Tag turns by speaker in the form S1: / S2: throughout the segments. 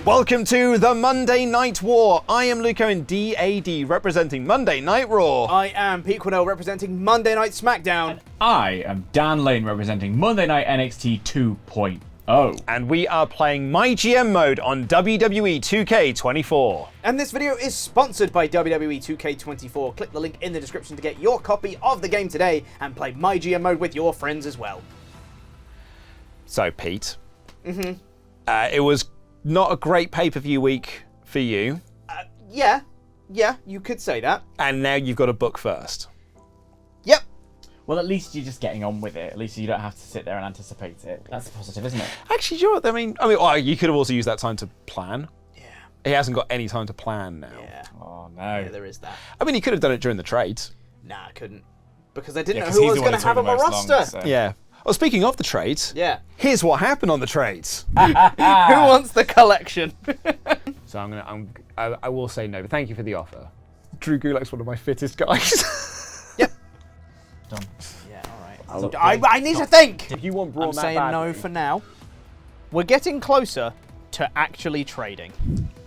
S1: Welcome to the Monday Night War. I am Luco in DAD, representing Monday Night Raw.
S2: I am Pete Quinnell, representing Monday Night SmackDown.
S3: And I am Dan Lane, representing Monday Night NXT 2.0.
S1: And we are playing MyGM mode on WWE 2K24.
S2: And this video is sponsored by WWE 2K24. Click the link in the description to get your copy of the game today and play MyGM mode with your friends as well.
S1: So, Pete, it was not a great pay-per-view week for you.
S2: Yeah, you could say that.
S1: And now you've got to book first.
S2: Yep.
S3: Well, at least you're just getting on with it. At least you don't have to sit there and anticipate it. That's positive, isn't it?
S1: Actually, you know what? I mean, well, you could have also used that time to plan.
S2: Yeah.
S1: He hasn't got any time to plan now.
S2: Yeah.
S3: Oh, no.
S2: Yeah, there is that.
S1: I mean, he could have done it during the trades.
S2: Nah, I couldn't. Because I didn't know
S3: 'cause
S2: who
S3: he's
S2: was
S3: the one
S2: going to
S3: who
S2: have
S3: took
S2: on my
S3: the most
S2: roster.
S3: long, so-
S1: Yeah. Well, speaking of the trades,
S2: Yeah.
S1: here's what happened on the trades.
S2: Who wants the collection?
S1: So I will say no, but thank you for the offer. Drew Gulak's one of my fittest guys.
S2: Yep.
S3: Done.
S2: Yeah, all right. I need to think.
S1: If you want Braun
S2: I'm
S1: that
S2: saying no
S1: badly-
S2: for now. We're getting closer to actually trading.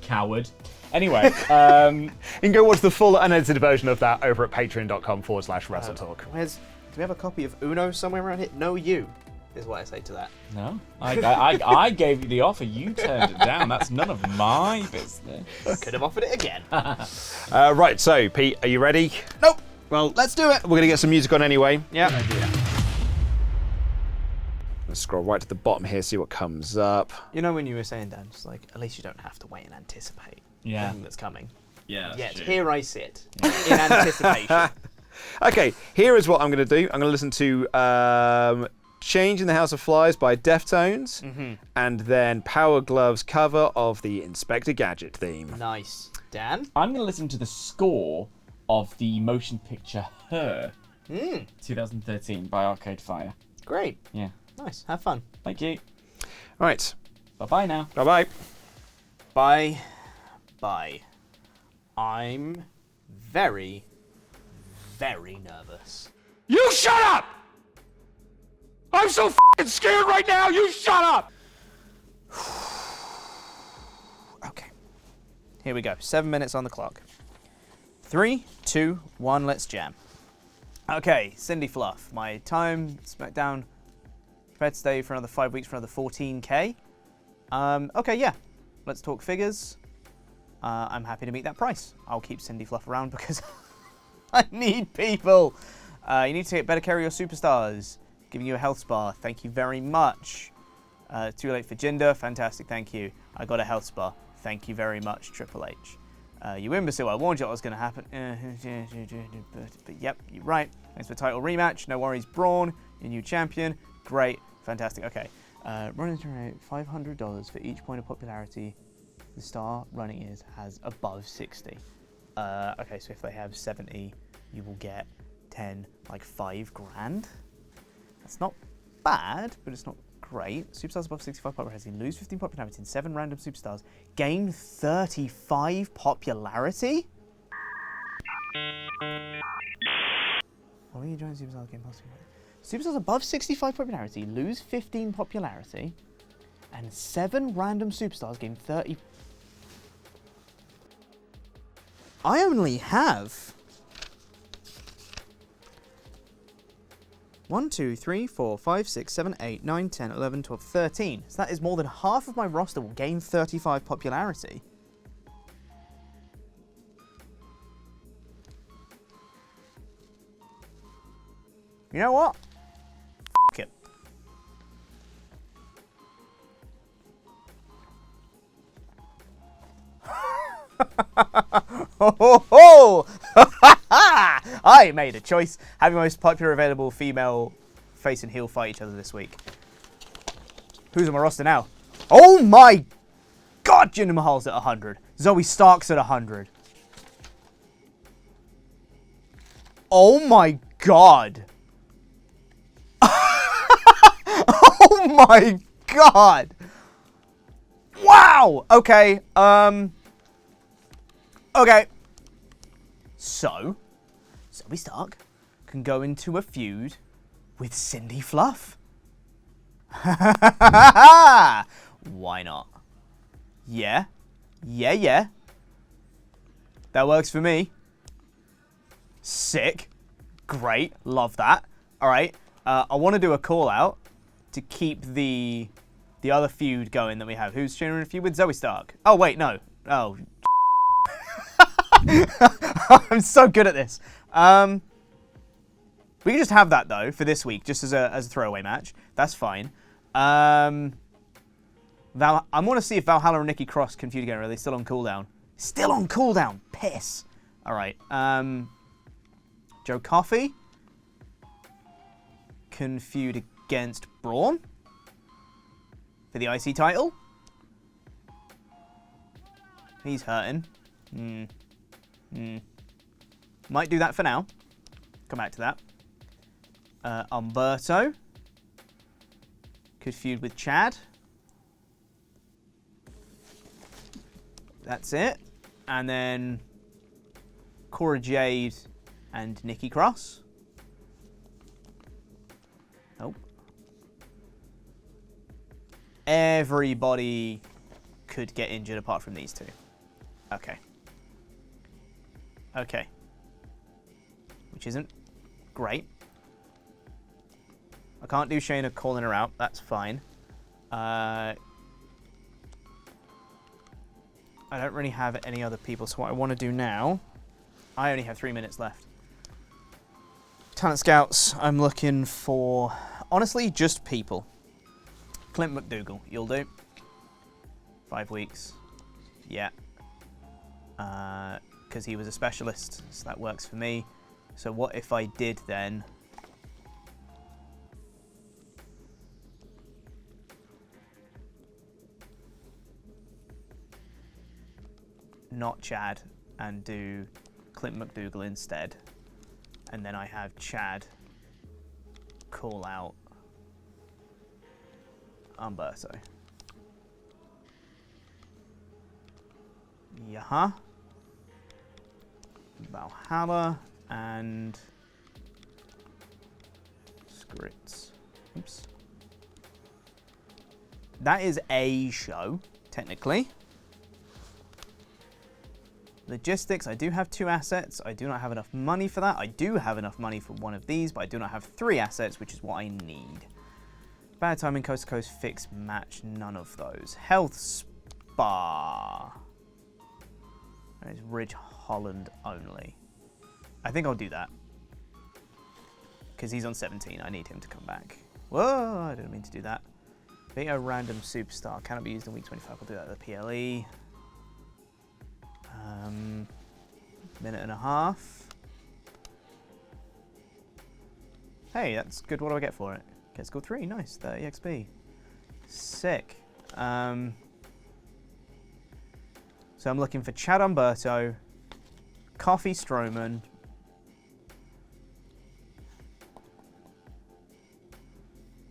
S3: Coward. Anyway,
S1: You can go watch the full unedited version of that over at patreon.com/WrestleTalk.
S2: Do we have a copy of Uno somewhere around here? No, you is what I say to that.
S3: no. I gave you the offer. You turned it down. That's none of my business.
S2: Could have offered it again.
S1: Right, so Pete, are you ready?
S2: Nope.
S1: Well,
S2: Let's do it.
S1: we're gonna get some music on anyway.
S2: Yeah.
S1: Let's scroll right to the bottom here, see what comes up.
S2: You know when you were saying, Dan, just like at least you don't have to wait and anticipate
S3: Yeah.
S2: everything that's coming.
S3: Yeah.
S2: Yet here I sit in anticipation.
S1: Okay, here is what I'm going to do. I'm going to listen to Change in the House of Flies by Deftones, and then Power Glove's cover of the Inspector Gadget theme.
S2: Nice. Dan?
S3: I'm going to listen to the score of the motion picture Her, 2013 by Arcade Fire.
S2: Great.
S3: Yeah.
S2: Nice. Have fun.
S3: Thank you.
S1: All right,
S3: Bye-bye now.
S1: bye-bye.
S2: Bye. Bye. I'm very, very nervous.
S1: You shut up! I'm so f***ing scared right now, you shut up!
S2: Okay. Here we go. 7 minutes on the clock. 3, 2, 1, let's jam. Okay, Cindy Fluff. My time, SmackDown, prepared to stay for another 5 weeks for another 14K. Okay, yeah. Let's talk figures. I'm happy to meet that price. I'll keep Cindy Fluff around because I need people. You need to take better care of your superstars. Giving you a health spa. Thank you very much. Too late for Jinder. Fantastic. Thank you. I got a health spa. Thank you very much, Triple H. You imbecile. I warned you what was going to happen. But yep, you're right. Thanks for title rematch. No worries, Braun. Your new champion. Great. Fantastic. Okay. Running through $500 for each point of popularity the star running has above 60. Okay, so if they have 70, you will get 10, like 5 grand. That's not bad, but it's not great. Superstars above 65 popularity lose 15 popularity in 7 random superstars. Gain 35 popularity? Why are you joining Superstars game possible? Superstars above 65 popularity lose 15 popularity, and 7 random superstars gain 30. I only have 1, 2, 3, 4, 5, 6, 7, 8, 9, 10, 11, 12, 13. So that is more than half of my roster will gain 35 popularity. You know what? F it. Ho ho ho! I made a choice. Having the most popular available female face and heel fight each other this week. Who's on my roster now? Oh my god! Jinder Mahal's at 100. Zoe Stark's at 100. Oh my god! Oh my god! Wow! Okay, okay. So, Zoe Stark can go into a feud with Cindy Fluff. Why not? Yeah. Yeah. That works for me. Sick. Great. Love that. All right. I want to do a call out to keep the other feud going that we have. Who's tuning in a feud with? Zoe Stark. Oh, wait, no. Oh. I'm so good at this. We can just have that, though, for this week, just as a throwaway match. That's fine. I want to see if Valhalla and Nikki Cross can feud again. Are they still on cooldown? Still on cooldown. Piss. All right. Joe Coffey can feud against Braun for the IC title. He's hurting. Might do that for now. Come back to that. Umberto could feud with Chad. That's it. And then Cora Jade and Nikki Cross. Nope. Everybody could get injured apart from these two. Okay. Okay. Which isn't great. I can't do Shayna calling her out. That's fine. I don't really have any other people, so what I want to do now... I only have 3 minutes left. Talent Scouts, I'm looking for, honestly, just people. Clint McDougal, you'll do. 5 weeks. Yeah. Because he was a specialist, so that works for me. So what if I did then... not Chad, and do Clint McDougal instead. And then I have Chad call out Umberto. Yeah. Valhalla and Scripts. Oops. That is a show, technically. Logistics, I do have 2 assets. I do not have enough money for that. I do have enough money for one of these, but I do not have 3 assets, which is what I need. Bad timing, coast to coast, fixed match, none of those. Health spa. That is Ridge Holland only. I think I'll do that. Because he's on 17, I need him to come back. Whoa, I didn't mean to do that. Beat a random superstar, cannot be used in week 25, I'll do that at the PLE. Minute and a half. Hey, that's good. What do I get for it? Get score 3. Nice. 30 XP. Sick. So I'm looking for Chad Umberto, Coffee Strowman,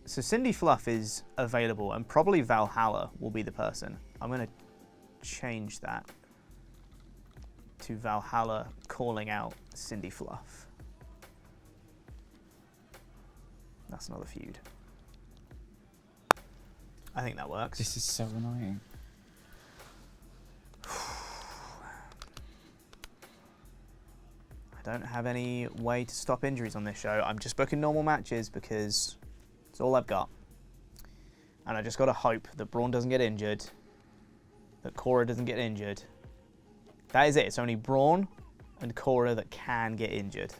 S2: so Cindy Fluff is available, and probably Valhalla will be the person. I'm going to change that to Valhalla calling out Cindy Fluff. That's another feud. I think that works.
S3: This is so annoying.
S2: I don't have any way to stop injuries on this show. I'm just booking normal matches because it's all I've got. And I just got to hope that Braun doesn't get injured, that Cora doesn't get injured. That is it. It's only Braun and Cora that can get injured.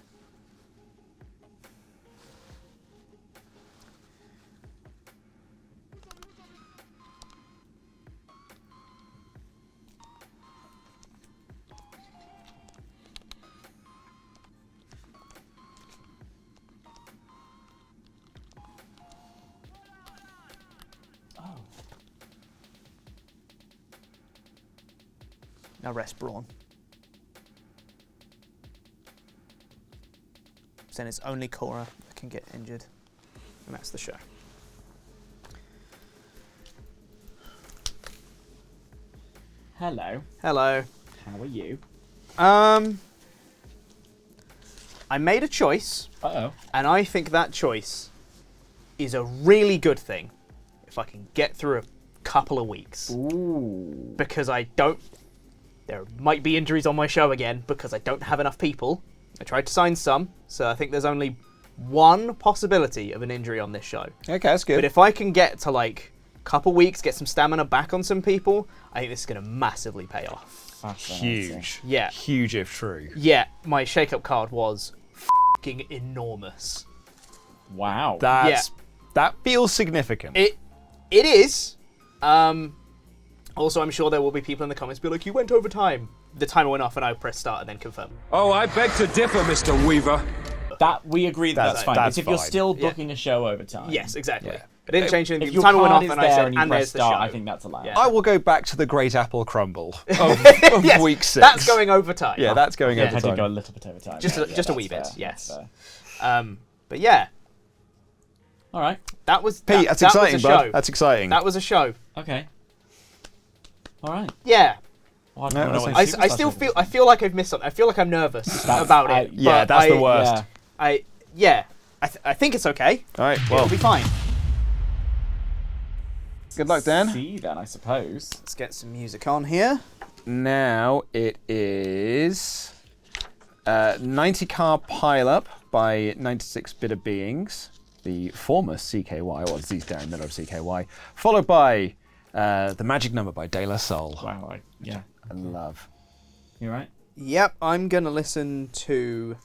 S2: Now rest Braun. Then it's only Cora that can get injured. And that's the show.
S3: Hello.
S2: Hello.
S3: How are you?
S2: I made a choice.
S3: Uh-oh.
S2: And I think that choice is a really good thing if I can get through a couple of weeks.
S3: Ooh.
S2: Because there might be injuries on my show again because I don't have enough people. I tried to sign some, so I think there's only one possibility of an injury on this show.
S1: Okay, that's good.
S2: But if I can get to like a couple weeks, get some stamina back on some people, I think this is going to massively pay off.
S1: Huge.
S2: Yeah.
S1: Huge if true.
S2: Yeah, my shake-up card was f***ing enormous.
S3: Wow.
S1: That feels significant.
S2: It is. Also, I'm sure there will be people in the comments be like, you went over time. The timer went off and I pressed start and then confirm.
S4: Oh, I beg to differ, Mr. Weaver.
S3: That we agree that's fine.
S1: That's
S3: It's if you're
S1: fine.
S3: still booking a show over time.
S2: Yes, exactly.
S1: Yeah.
S2: I didn't change anything.
S3: If
S2: The
S3: your
S2: timer went
S3: card
S2: off
S3: is
S2: and
S3: there
S2: I said,
S3: and you
S2: and
S3: press
S2: there's the
S3: start,
S2: show.
S3: I think that's allowed.
S2: Yeah.
S1: I will go back to the Great Apple Crumble of
S2: Yes,
S1: week 6.
S2: That's going over time.
S1: Yeah, that's going
S2: Yeah.
S1: over
S3: I did
S1: time.
S3: go a little bit over time.
S2: Just
S3: Yeah,
S2: a wee
S3: that's
S2: bit,
S3: fair,
S2: yes.
S3: that's fair.
S2: But yeah,
S3: All right.
S2: that was
S1: Pete, that's
S2: that
S1: exciting,
S2: was a
S1: bud.
S2: show.
S1: That's exciting.
S2: That was a show.
S3: Okay. All right.
S2: Yeah.
S3: Well,
S1: No, that's
S3: when
S1: fine.
S3: Superstars
S2: I still
S3: is.
S2: feel like I've missed something. I feel like I'm nervous about it.
S1: yeah,
S2: but
S1: that's the worst.
S3: Yeah.
S2: I think it's okay.
S1: All right, well,
S2: It'll be fine.
S1: good luck, Dan.
S3: See then, I suppose.
S2: Let's get some music on here.
S1: Now it is 90 Car Pileup by 96 Bitter Beings, the former CKY, or Z's Darren Miller of CKY, followed by The Magic Number by De La Soul.
S3: Wow. Yeah.
S1: I love.
S3: You right?
S2: Yep, I'm gonna listen to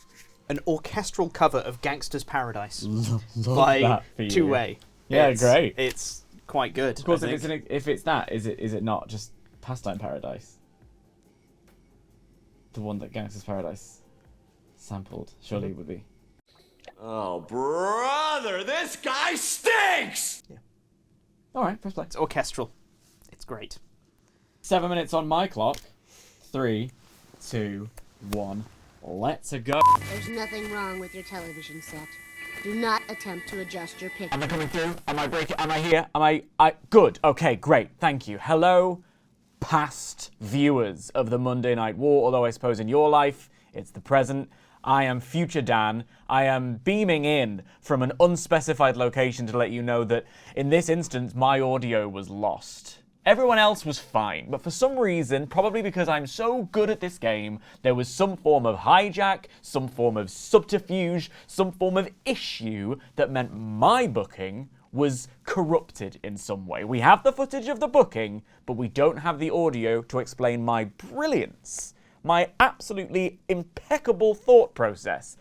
S2: an orchestral cover of Gangster's Paradise by
S3: that for you.
S2: 2A.
S3: Yeah, great.
S2: It's quite good.
S3: Of course,
S2: I
S3: if
S2: think.
S3: it's that, is it not just Pastime Paradise? The one that Gangster's Paradise sampled, surely it would be.
S4: Oh, brother, this guy stinks!
S3: All right, press play.
S2: It's orchestral. It's great.
S3: 7 minutes on my clock. 3, 2, 1. Let's go.
S5: There's nothing wrong with your television set. Do not attempt to adjust your picture.
S3: Am I coming through? Am I breaking? Am I here? Am I good. Okay, great. Thank you. Hello, past viewers of the Monday Night War, although I suppose in your life, it's the present. I am future Dan. I am beaming in from an unspecified location to let you know that in this instance, my audio was lost. Everyone else was fine, but for some reason, probably because I'm so good at this game, there was some form of hijack, some form of subterfuge, some form of issue that meant my booking was corrupted in some way. We have the footage of the booking, but we don't have the audio to explain my brilliance. My absolutely impeccable thought process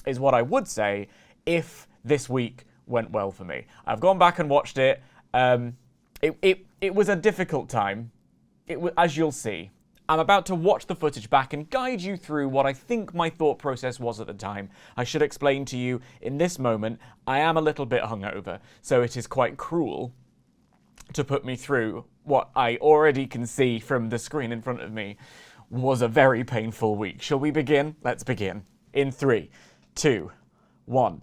S3: is what I would say if this week went well for me. I've gone back and watched it. It was a difficult time, as you'll see. I'm about to watch the footage back and guide you through what I think my thought process was at the time. I should explain to you, in this moment, I am a little bit hungover, so it is quite cruel to put me through what I already can see from the screen in front of me was a very painful week. Shall we begin? Let's begin. In 3, 2, 1.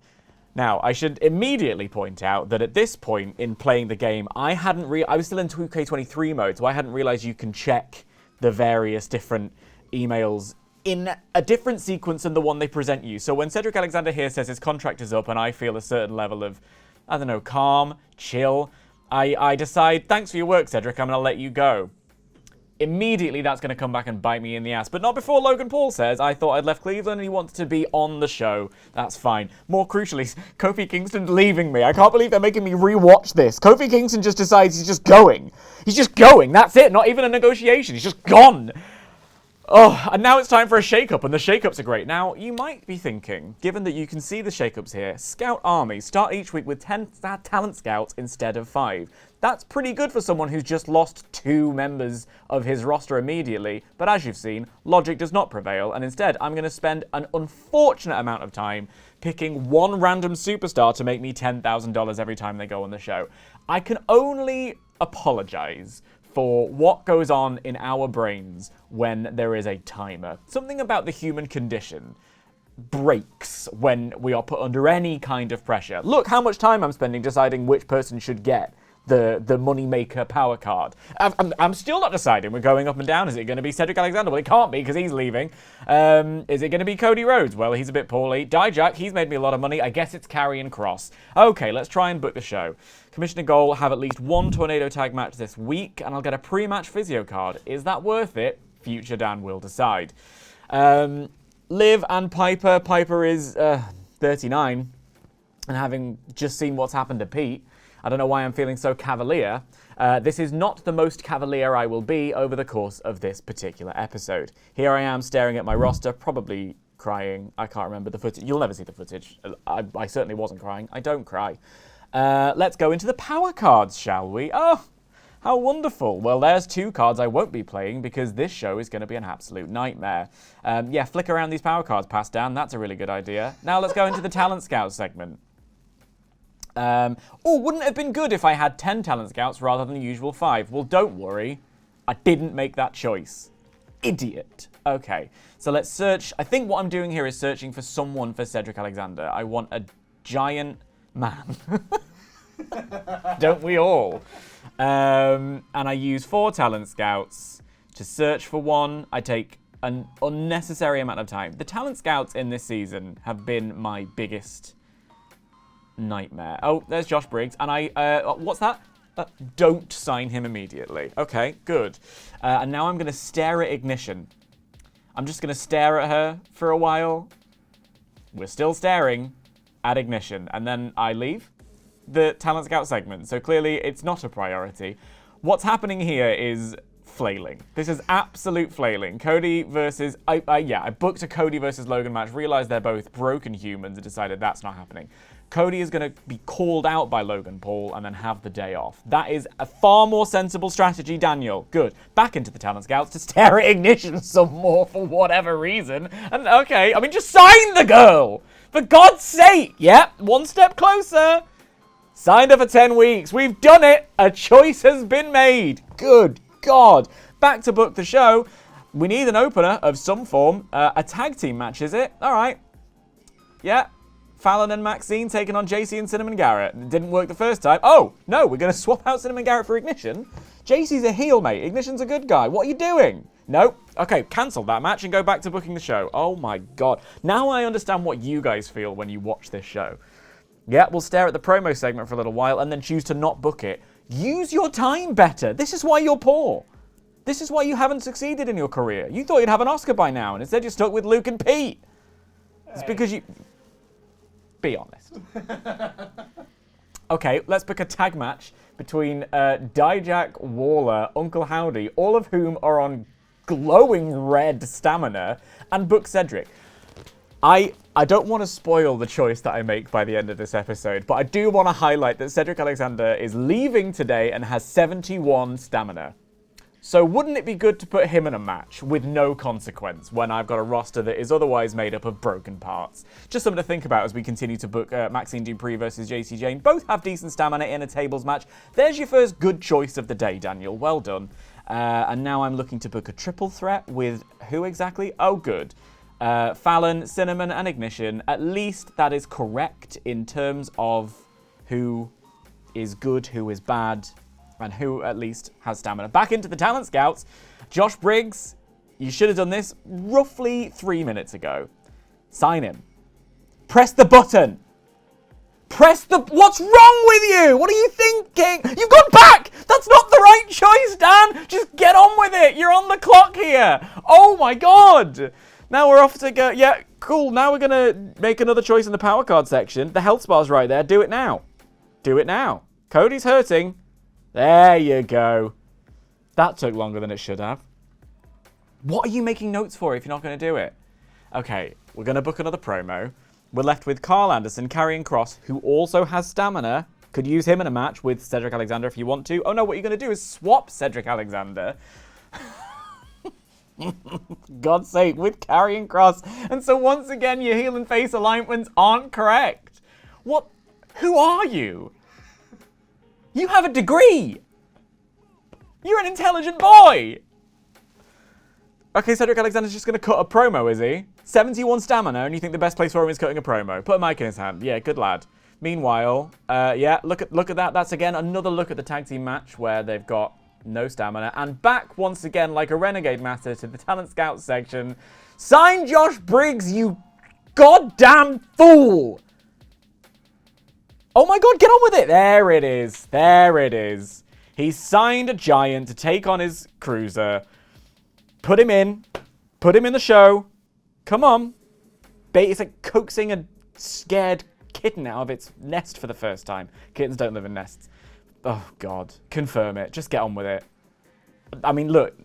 S3: Now, I should immediately point out that at this point in playing the game, I was still in 2K23 mode, so I hadn't realized you can check the various different emails in a different sequence than the one they present you. So when Cedric Alexander here says his contract is up and I feel a certain level of, I don't know, calm, chill, I decide, thanks for your work, Cedric, I'm going to let you go. Immediately that's going to come back and bite me in the ass. But not before Logan Paul says, I thought I'd left Cleveland and he wanted to be on the show. That's fine. More crucially, Kofi Kingston's leaving me. I can't believe they're making me rewatch this. Kofi Kingston just decides he's just going. He's just going. That's it. Not even a negotiation. He's just gone. Oh, and now it's time for a shake-up, and the shake-ups are great. Now, you might be thinking, given that you can see the shake-ups here, Scout Army start each week with 10 talent scouts instead of 5. That's pretty good for someone who's just lost 2 members of his roster immediately, but as you've seen, logic does not prevail, and instead I'm going to spend an unfortunate amount of time picking one random superstar to make me $10,000 every time they go on the show. I can only apologize for what goes on in our brains when there is a timer. Something about the human condition breaks when we are put under any kind of pressure. Look how much time I'm spending deciding which person should get the moneymaker power card. I'm still not deciding. We're going up and down. Is it going to be Cedric Alexander? Well, it can't be because he's leaving. Is it going to be Cody Rhodes? Well, he's a bit poorly. Dijak, he's made me a lot of money. I guess it's Karrion Kross. Okay, let's try and book the show. Commissioner Goal have at least one Tornado tag match this week, and I'll get a pre-match physio card. Is that worth it? Future Dan will decide. Liv and Piper. Piper is 39, and having just seen what's happened to Pete, I don't know why I'm feeling so cavalier. This is not the most cavalier I will be over the course of this particular episode. Here I am staring at my roster, probably crying. I can't remember the footage. You'll never see the footage. I certainly wasn't crying. I don't cry. Let's go into the power cards, shall we? Oh, how wonderful. Well, there's 2 cards I won't be playing because this show is going to be an absolute nightmare. Yeah, flick around these power cards, Pass Dan. That's a really good idea. Now let's go into the Talent Scout segment. Wouldn't it have been good if I had 10 Talent Scouts rather than the usual 5? Well, don't worry. I didn't make that choice. Idiot. Okay, so let's search. I think what I'm doing here is searching for someone for Cedric Alexander. I want a giant man. Don't we all? And I use 4 Talent Scouts to search for one. I take an unnecessary amount of time. The Talent Scouts in this season have been my biggest nightmare. Oh, there's Josh Briggs. And what's that? Don't sign him immediately. Okay, good. And now I'm going to stare at Ignition. I'm just going to stare at her for a while. We're still staring at Ignition. And then I leave the Talent Scout segment. So clearly it's not a priority. What's happening here is flailing. This is absolute flailing. Cody versus... I booked a Cody versus Logan match, realized they're both broken humans, and decided that's not happening. Cody is going to be called out by Logan Paul and then have the day off. That is a far more sensible strategy, Daniel. Good. Back into the Talent Scouts to stare at Ignition some more for whatever reason. And okay, I mean, just sign the girl! For God's sake! Yep, one step closer. Signed her for 10 weeks. We've done it. A choice has been made. Good God. Back to book the show. We need an opener of some form. A tag team match, is it? All right. Yeah. Fallon and Maxine taking on JC and Cinnamon Garrett. It didn't work the first time. Oh, no, we're going to swap out Cinnamon Garrett for Ignition. JC's a heel, mate. Ignition's a good guy. What are you doing? Nope. Okay, cancel that match and go back to booking the show. Oh, my God. Now I understand what you guys feel when you watch this show. Yeah, we'll stare at the promo segment for a little while and then choose to not book it. Use your time better. This is why you're poor. This is why you haven't succeeded in your career. You thought you'd have an Oscar by now, and instead you're stuck with Luke and Pete. It's because you... Be honest. Okay, let's book a tag match between Dijak, Waller, Uncle Howdy, all of whom are on glowing red stamina, and book Cedric. I don't want to spoil the choice that I make by the end of this episode, but I do want to highlight that Cedric Alexander is leaving today and has 71 stamina. So wouldn't it be good to put him in a match with no consequence when I've got a roster that is otherwise made up of broken parts? Just something to think about as we continue to book Maxine Dupree versus JC Jane. Both have decent stamina in a tables match. There's your first good choice of the day, Daniel. Well done. And now I'm looking to book a triple threat with who exactly? Oh, good. Fallon, Cinnamon, and Ignition. At least that is correct in terms of who is good, who is bad, and who at least has stamina. Back into the Talent Scouts. Josh Briggs, you should have done this roughly 3 minutes ago. Sign him. Press the button. What's wrong with you? What are you thinking? You've gone back. That's not the right choice, Dan. Just get on with it. You're on the clock here. Oh my God. Now we're off to go. Yeah, cool. Now we're going to make another choice in the power card section. The health bar's right there. Do it now. Do it now. Cody's hurting. There you go. That took longer than it should have. What are you making notes for if you're not going to do it? Okay, we're going to book another promo. We're left with Carl Anderson, Karrion Kross, who also has stamina. Could use him in a match with Cedric Alexander if you want to. Oh no, what you're going to do is swap Cedric Alexander. God's sake, with Karrion Kross. And so once again, your heel and face alignments aren't correct. What? Who are you? You have a degree! You're an intelligent boy! Okay, Cedric Alexander's just going to cut a promo, is he? 71 stamina, and you think the best place for him is cutting a promo. Put a mic in his hand. Yeah, good lad. Meanwhile, yeah, look at that. That's again another look at the tag team match where they've got no stamina. And back once again, like a renegade master, to the talent scout section. Sign Josh Briggs, you goddamn fool! Oh my god, get on with it! There it is. There it is. He's signed a giant to take on his cruiser. Put him in. Put him in the show. Come on. It's like coaxing a scared kitten out of its nest for the first time. Kittens don't live in nests. Oh, God. Confirm it. Just get on with it. I mean, look.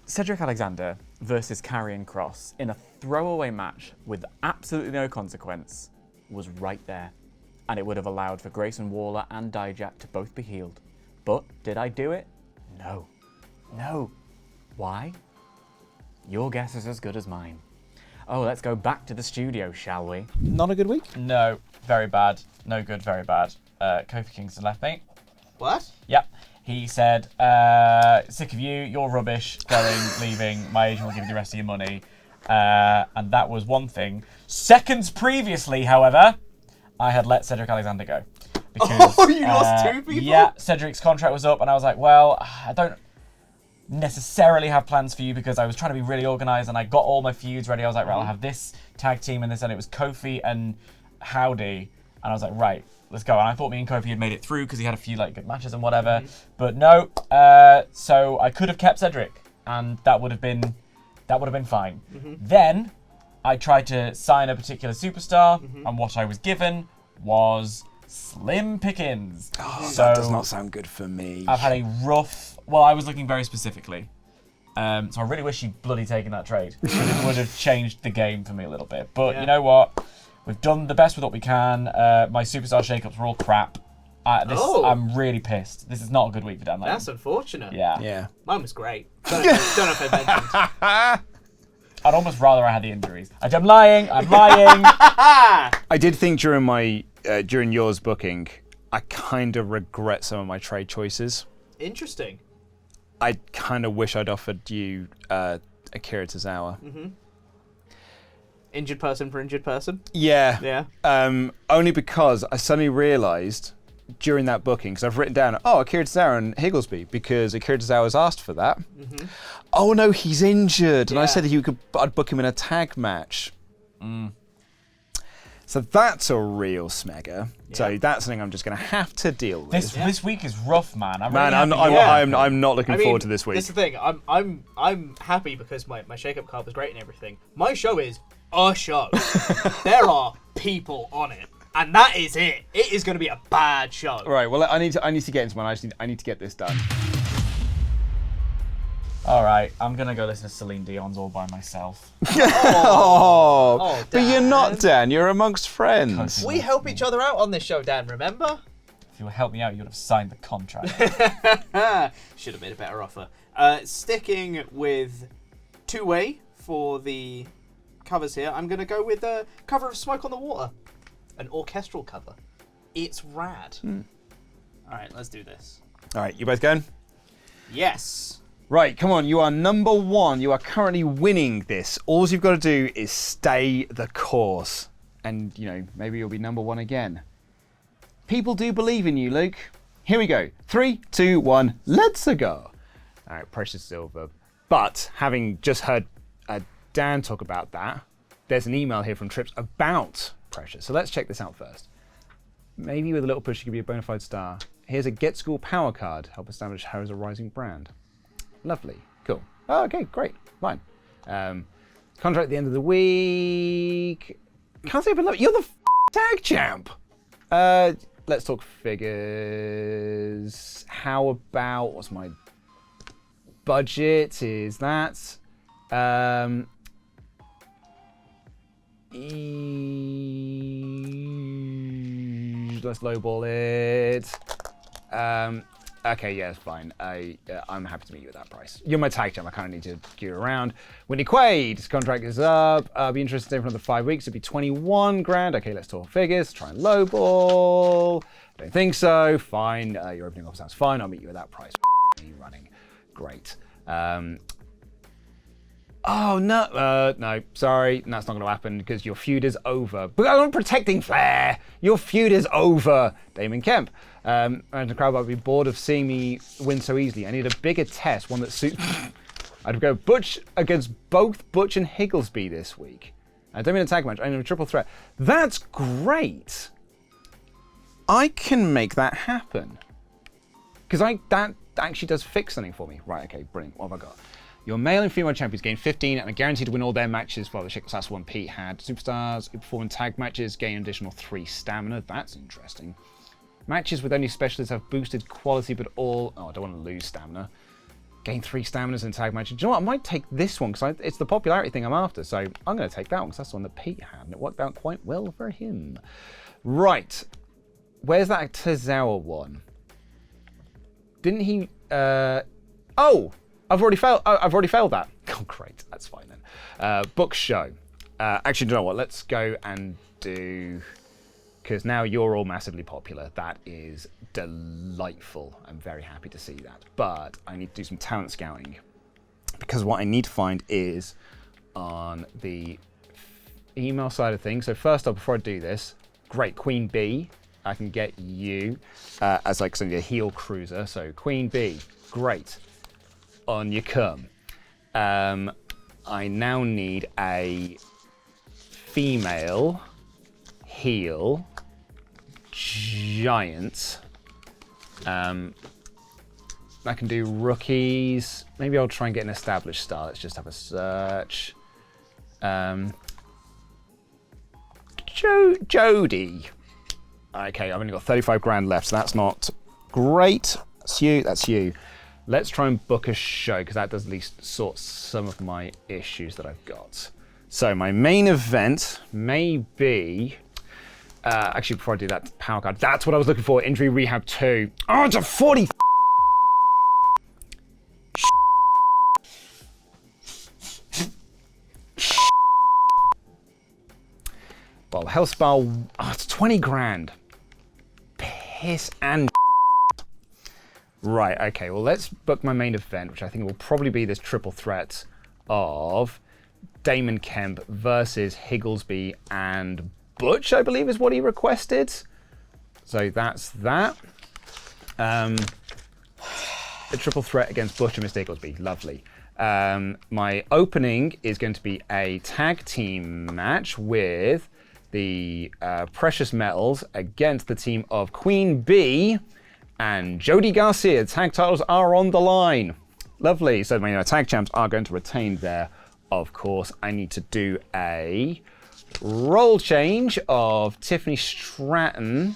S3: Cedric Alexander versus Karrion Kross in a throwaway match with absolutely no consequence was right there. And it would have allowed for Grayson Waller and Dijak to both be healed. But did I do it? No. No. Why? Your guess is as good as mine. Oh, let's go back to the studio, shall we?
S1: Not a good week?
S3: No, very bad. No good, very bad. Kofi Kingston left me.
S2: What?
S3: Yep. He said, sick of you, you're rubbish, going, leaving, my agent will give you the rest of your money. And that was one thing. Seconds previously, however, I had let Cedric Alexander go. Because,
S2: you lost two people?
S3: Yeah, Cedric's contract was up, and I was like, well, I don't necessarily have plans for you because I was trying to be really organised and I got all my feuds ready. I was like, right, I'll have this tag team and this, and it was Kofi and Howdy. And I was like, right, let's go. And I thought me and Kofi had made it through because he had a few like good matches and whatever. But no, so I could have kept Cedric and that would have been fine. Then I tried to sign a particular superstar and what I was given was slim pickings.
S1: Oh,
S3: so
S1: that does not sound good for me.
S3: I've had a rough... Well, I was looking very specifically. So I really wish you'd bloody taken that trade. It would have changed the game for me a little bit. But you know what? We've done the best with what we can. My superstar shakeups were all crap. I'm really pissed. This is not a good week for Dan Lane.
S2: That's unfortunate.
S3: Yeah.
S2: Mine was great. Don't know if I mentioned.
S3: I'd almost rather I had the injuries. I'm lying.
S1: I did think during yours booking, I kind of regret some of my trade choices.
S2: Interesting.
S1: I kind of wish I'd offered you Akira Tozawa.
S2: Injured person for injured person?
S1: Yeah.
S2: Yeah.
S1: Only because I suddenly realised during that booking, because I've written down, Akira Tozawa and Higglesby, because Akira Tozawa's asked for that. Oh no, he's injured. And I said I'd book him in a tag match. So that's a real smegger. Yeah. So that's something I'm just going to have to deal with.
S3: This week is rough, man.
S1: I'm not looking forward to this week.
S2: This is the thing. I'm happy because my shake-up card was great and everything. My show is a show. There are people on it, and that is it. It is going to be a bad show.
S1: Right. Well, I need to get into one. I need to get this done.
S3: All right, I'm going to go listen to Celine Dion's All By Myself.
S2: Oh,
S1: but you're not, Dan. You're amongst friends.
S2: We help each other out on this show, Dan, remember?
S3: If you would help me out, you would have signed the contract.
S2: Should have made a better offer. Sticking with two-way for the covers here, I'm going to go with a cover of Smoke on the Water. An orchestral cover. It's rad. All right, let's do this.
S1: All right, you both going?
S2: Yes.
S1: Right, come on, you are number one. You are currently winning this. All you've got to do is stay the course. And, maybe you'll be number one again. People do believe in you, Luke. Here we go. 3, 2, 1, let's go. All right, Precious Silver. But having just heard Dan talk about that, there's an email here from Trips about Precious. So let's check this out first. Maybe with a little push to give you a bona fide star. Here's a Get School Power card. Help establish her as a rising brand. Lovely. Cool. Oh, okay, great. Fine. Contract at the end of the week. Can't say but you're the tag champ. Let's talk figures. How about, what's my budget? Is that? Let's lowball it. Okay, yeah, it's fine. I'm happy to meet you at that price. You're my tag champ. I kind of need to gear around. Whitney Quaid, his contract is up. I'll be interested in for another 5 weeks. It'd be 21 grand. Okay, let's talk figures. Try and lowball. Don't think so. Fine. Your opening offer sounds fine. I'll meet you at that price. Running. Great. Oh, no. No, sorry. That's not going to happen because your feud is over. But I'm protecting Flair. Your feud is over. Damon Kemp. And the crowd might be bored of seeing me win so easily. I need a bigger test, one that suits... I'd go Butch against both Butch and Higglesby this week. I don't mean a tag match. I mean a triple threat. That's great. I can make that happen. Because that actually does fix something for me. Right, okay, brilliant. What have I got? Your male and female champions gain 15 and are guaranteed to win all their matches. Well, that's one Pete had. Superstars who perform in tag matches gain an additional 3 stamina. That's interesting. Matches with only specialists have boosted quality, but all... Oh, I don't want to lose stamina. Gain 3 staminas in tag matches. Do you know what? I might take this one because it's the popularity thing I'm after. So I'm going to take that one because that's the one that Pete had. And it worked out quite well for him. Right. Where's that Tozawa one? Didn't he... Oh! I've already failed that. Oh, great. That's fine then. Book show. Actually, do you know what? Let's go and do... Because now you're all massively popular. That is delightful. I'm very happy to see that. But I need to do some talent scouting. Because what I need to find is on the email side of things. So first off, before I do this, great, Queen Bee. I can get you as like a heel cruiser. So Queen Bee, great. On you come. I now need a female heel giant. I can do rookies. Maybe I'll try and get an established star. Let's just have a search. Jody. Okay, I've only got 35 grand left, so that's not great. That's you. That's you. Let's try and book a show, because that does at least sort some of my issues that I've got. So my main event may be... actually, before I do that, power card. That's what I was looking for, Injury Rehab 2. Oh, it's a 40... Well, Health Spell... Oh, it's 20 grand. Piss and... Right, okay, well, let's book my main event, which I think will probably be this triple threat of Damon Kemp versus Higglesby and Butch, I believe is what he requested. So that's that. A triple threat against Butch and Mr. Higglesby, lovely. My opening is going to be a tag team match with the Precious Metals against the team of Queen Bee and Jody Garcia. Tag titles are on the line. Lovely. So my tag champs are going to retain there. Of course, I need to do a role change of Tiffany Stratton.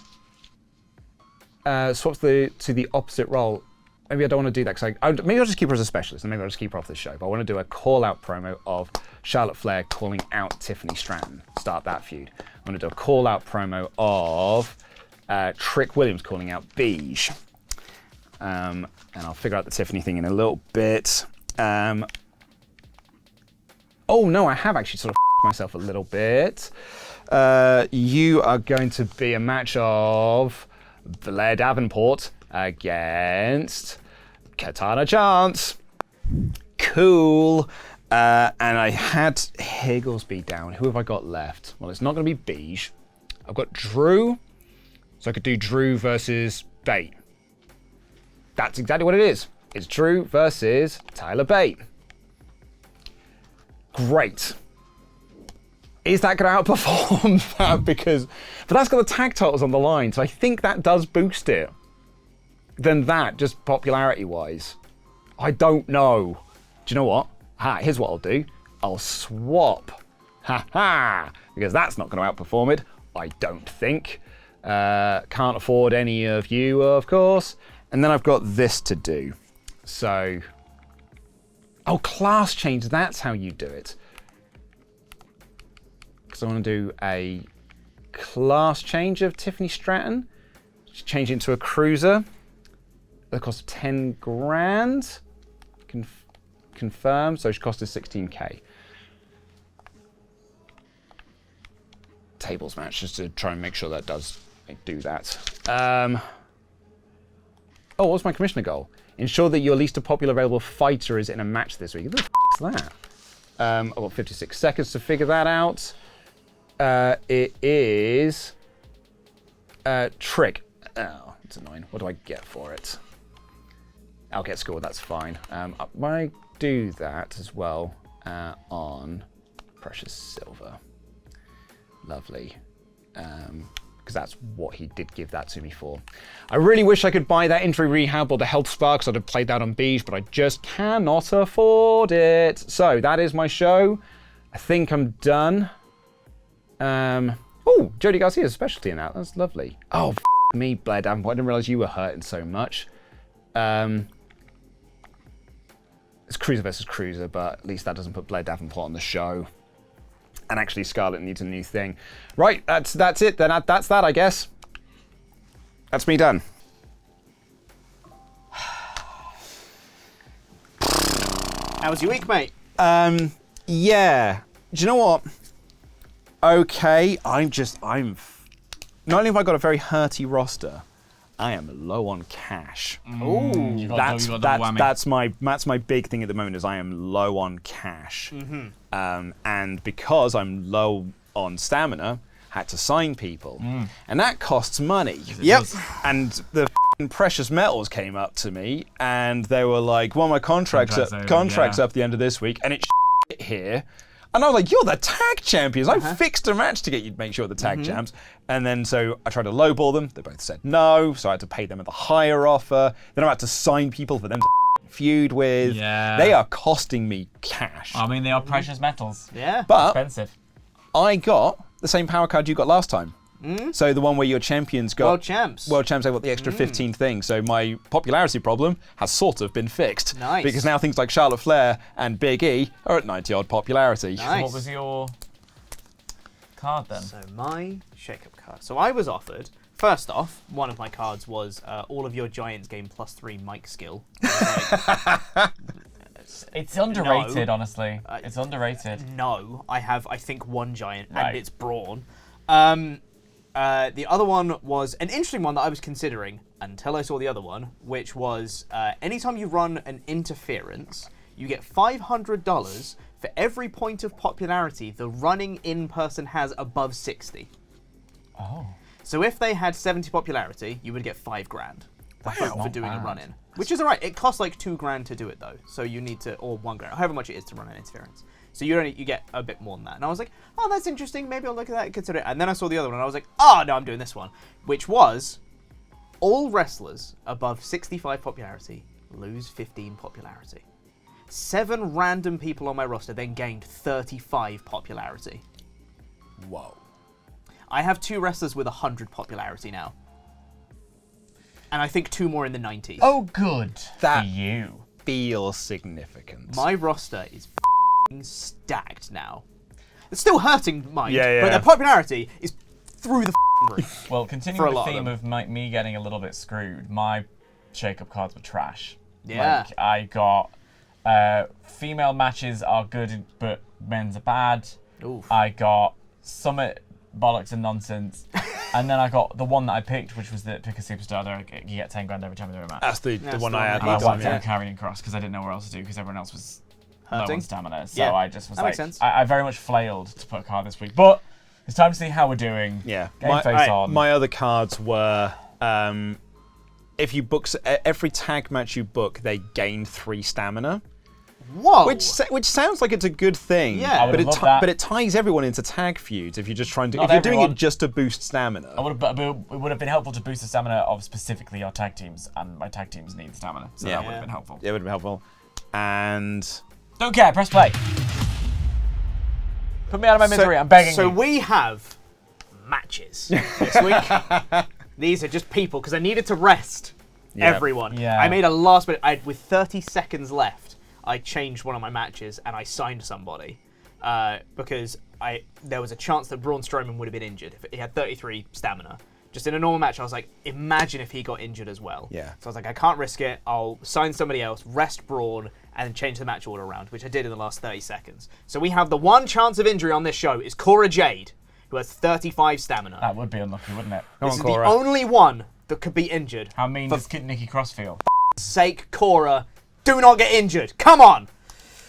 S1: Swaps to the opposite role. Maybe I don't want to do that because maybe I'll just keep her as a specialist and maybe I'll just keep her off the show. But I want to do a call-out promo of Charlotte Flair calling out Tiffany Stratton. Start that feud. I'm going to do a call-out promo of Trick Williams calling out Beige. And I'll figure out the Tiffany thing in a little bit. Oh no, I have actually sort of myself a little bit. You are going to be a match of Blair Davenport against Katana Chance. Cool. And I had Higglesby down. Who have I got left? Well, it's not going to be Beige. I've got Drew. So I could do Drew versus Bate. That's exactly what it is. It's Drew versus Tyler Bate. Great. Is that going to outperform that? But that's got the tag titles on the line, so I think that does boost it. Than that, just popularity-wise. I don't know. Do you know what? Here's what I'll do. I'll swap. Because that's not going to outperform it, I don't think. Can't afford any of you, of course. And then I've got this to do. So... Oh, class change, that's how you do it. Because I want to do a class change of Tiffany Stratton. Change it into a cruiser. The cost of 10 grand. Confirm, so she cost us 16k. Tables match, just to try and make sure that does do that. Oh, what's my commissioner goal? Ensure that your least popular available fighter is in a match this week. Who the f*** is I've got 56 seconds to figure that out. It is Trick. Oh, it's annoying. What do I get for it? I'll get scored, that's fine. When I do that as well on Precious Silver. Lovely. Because that's what he did give that to me for. I really wish I could buy that injury rehab or the health spa because I'd have played that on Beige, but I just cannot afford it. So that is my show. I think I'm done. Oh, Jody Garcia's a specialty in that. That's lovely. Oh, me, Blair Davenport. I didn't realize you were hurting so much. It's Cruiser versus Cruiser, but at least that doesn't put Blair Davenport on the show. And actually, Scarlett needs a new thing. Right, that's it. Then that's that, I guess. That's me done.
S2: How was your week, mate?
S1: Yeah. Do you know what? Okay, I'm not only have I got a very hurty roster, I am low on cash.
S2: Ooh,
S1: That's my big thing at the moment is I am low on cash. And because I'm low on stamina, had to sign people, and that costs money.
S2: Yep.
S1: And the precious metals came up to me, and they were like, "Well, my contract's up at the end of this week, and it's here." And I was like, "You're the tag champions. I fixed a match to get you to make sure the tag champs." And then so I tried to lowball them. They both said no, so I had to pay them at the higher offer. Then I had to sign people for them to feud with.
S3: Yeah.
S1: They are costing me cash.
S3: I mean, they are precious metals.
S2: Yeah.
S1: But
S3: Expensive.
S1: I got the same power card you got last time. So the one where your champions got...
S2: World champs.
S1: World champs, I got the extra 15 things. So my popularity problem has sort of been fixed.
S2: Nice.
S1: Because now things like Charlotte Flair and Big E are at 90-odd popularity.
S2: Nice.
S3: What was your card then?
S2: So my shake-up card. So I was offered, first off, one of my cards was all of your Giants game +3 mic skill.
S3: It's underrated,
S2: No.
S3: honestly. It's underrated.
S2: No, I have, I think, one Giant,
S3: Right.
S2: and it's Braun. The other one was an interesting one that I was considering until I saw the other one, which was anytime you run an interference, you get $500 for every point of popularity the running in person has above 60.
S3: Oh.
S2: So if they had 70 popularity, you would get $5 grand for doing a
S3: bad.
S2: run in, which is alright. It costs like $2 grand to do it though, so you need to, or $1 grand, however much it is to run an interference. So you get a bit more than that. And I was like, oh, that's interesting. Maybe I'll look at that and consider it. And then I saw the other one and I was like, oh, no, I'm doing this one. Which was all wrestlers above 65 popularity lose 15 popularity. 7 random people on my roster then gained 35 popularity.
S1: Whoa.
S2: I have 2 wrestlers with 100 popularity now. And I think 2 more in the 90s.
S3: Oh, good
S1: That-
S3: for you.
S1: Feels significant.
S2: My roster is stacked now. It's still hurting, mind,
S1: Yeah.
S2: but their popularity is through the roof.
S3: Well,
S2: For
S3: continuing
S2: a
S3: the
S2: lot of
S3: theme
S2: them.
S3: of me getting a little bit screwed, my shake-up cards were trash.
S2: Yeah.
S3: Like, I got female matches are good, but men's are bad.
S2: Oof.
S3: I got Summit bollocks and nonsense. And then I got the one that I picked, which was the pick a superstar. You get 10 grand every time you do a match.
S1: That's the one I had
S3: And I
S1: last
S3: went
S1: time.
S3: through carrying cross because I didn't know where else to do because everyone else was low
S2: Hurting?
S3: on stamina. So
S2: Yeah,
S3: I just was
S2: that
S3: like,
S2: makes sense.
S3: I very much flailed to put a card this week. But it's time to see how we're doing.
S1: Yeah.
S3: Game face on.
S1: My other cards were if you book every tag match you book, they gain 3 stamina.
S2: Whoa!
S1: Which sounds like it's a good thing.
S2: Yeah. I
S3: would've loved that.
S1: But it ties everyone into tag feuds if you're just trying to
S3: Not
S1: if you're doing
S3: everyone.
S1: it just to boost stamina.
S3: It would have been helpful to boost the stamina of specifically our tag teams, and my tag teams need stamina, so that would have been helpful.
S1: It would have been helpful. And
S3: Don't care, press play. Put me out of my misery, I'm begging
S2: So
S3: you.
S2: we have matches this week. These are just people because I needed to rest everyone.
S3: Yeah.
S2: I made a last minute. With 30 seconds left, I changed one of my matches and I signed somebody because there was a chance that Braun Strowman would have been injured if he had 33 stamina. Just in a normal match, I was like, imagine if he got injured as well.
S1: Yeah.
S2: So I was like, I can't risk it. I'll sign somebody else, rest Braun, and then change the match order around, which I did in the last 30 seconds. So we have the one chance of injury on this show is Cora Jade, who has 35 stamina.
S3: That would be unlucky, wouldn't it?
S2: This is the only one that could be injured.
S3: How mean does Nikki Cross feel?
S2: Sake, Cora, do not get injured. Come on.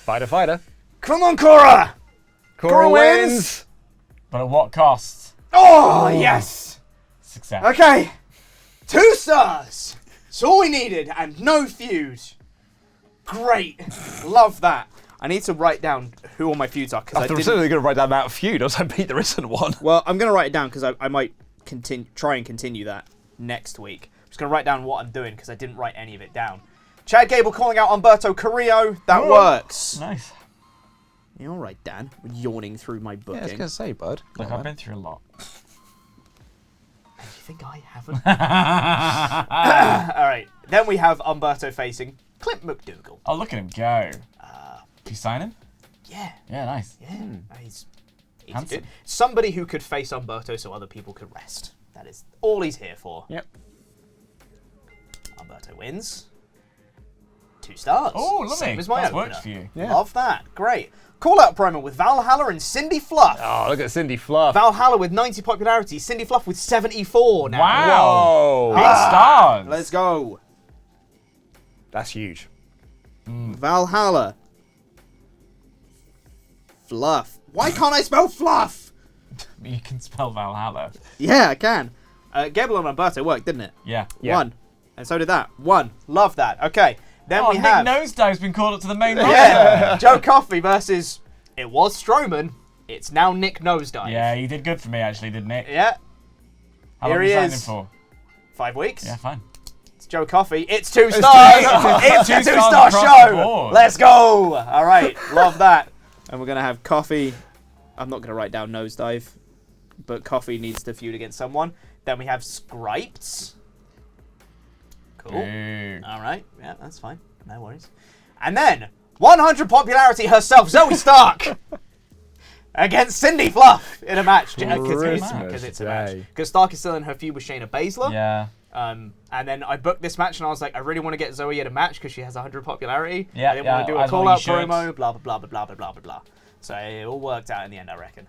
S1: fighter.
S2: Come on, Cora!
S1: Cora wins.
S3: But at what cost?
S2: Oh, yes!
S3: Success.
S2: Okay. 2 stars. It's all we needed, and no feud. Great. Love that. I need to write down who all my feuds are, because I
S1: I'm
S2: didn't...
S1: certainly going to write down that feud. I was like, Pete, there isn't one.
S2: Well, I'm going to write it down, because I might try and continue that next week. I'm just going to write down what I'm doing, because I didn't write any of it down. Chad Gable calling out Umberto Carrillo. That works.
S3: Nice.
S2: You all right, Dan? Yawning through my booking.
S1: Yeah, I was going to say, bud.
S3: Look, I've been through a lot.
S2: You think I haven't? All right. Then we have Umberto facing Clint McDougal.
S3: Oh, look at him go. You sign him?
S2: Yeah.
S3: Yeah, nice.
S2: Yeah. He's
S3: Handsome.
S2: good. Somebody who could face Umberto so other people could rest. That is all he's here for.
S1: Yep.
S2: Umberto wins. 2 stars.
S3: Oh, lovely.
S2: Same as my
S3: That's
S2: opener.
S3: worked for you.
S1: Yeah.
S2: Love that. Great. Call out promo with Valhalla and Cindy Fluff.
S1: Oh, look at Cindy Fluff.
S2: Valhalla with 90 popularity. Cindy Fluff with 74 now.
S3: Wow.
S1: Whoa.
S3: Big stars.
S2: Let's go.
S1: That's huge.
S2: Valhalla. Fluff. Why can't I spell fluff?
S3: You can spell Valhalla.
S2: Yeah, I can. Gable and Umberto worked, didn't it?
S3: Yeah.
S1: Yeah.
S2: 1. And so did that. 1. Love that. Okay. Then
S3: Oh,
S2: we
S3: Nick
S2: have...
S3: Nosedive's been called up to the main roster.
S2: Yeah. Joe Coffey versus... It was Strowman. It's now Nick Nosedive.
S3: Yeah, he did good for me, actually, didn't he?
S2: Yeah.
S3: How
S2: Here
S3: long
S2: he
S3: you signed him
S2: is.
S3: for?
S2: 5 weeks.
S3: Yeah, fine.
S2: It's Joe Coffey. It's 2 stars. It's a 2-star
S3: across the
S2: show.
S3: board.
S2: Let's go. All right. Love that. And we're going to have Coffey. I'm not going to write down Nosedive, but Coffey needs to feud against someone. Then we have Scripts. Cool.
S3: Ooh.
S2: All right. Yeah, that's fine. No worries. And then 100 popularity herself, Zoe Stark. Against Cindy Fluff in a match. Because it's a match.
S1: Day.
S2: Because Stark is still in her feud with Shayna Baszler.
S3: Yeah.
S2: And then I booked this match and I was like, I really want to get Zoe in a match because she has 100 popularity.
S3: Yeah,
S2: I didn't want to do a
S3: as well
S2: call-out
S3: you should.
S2: promo, blah, blah, blah, blah, blah, blah, blah, blah. So it all worked out in the end, I reckon.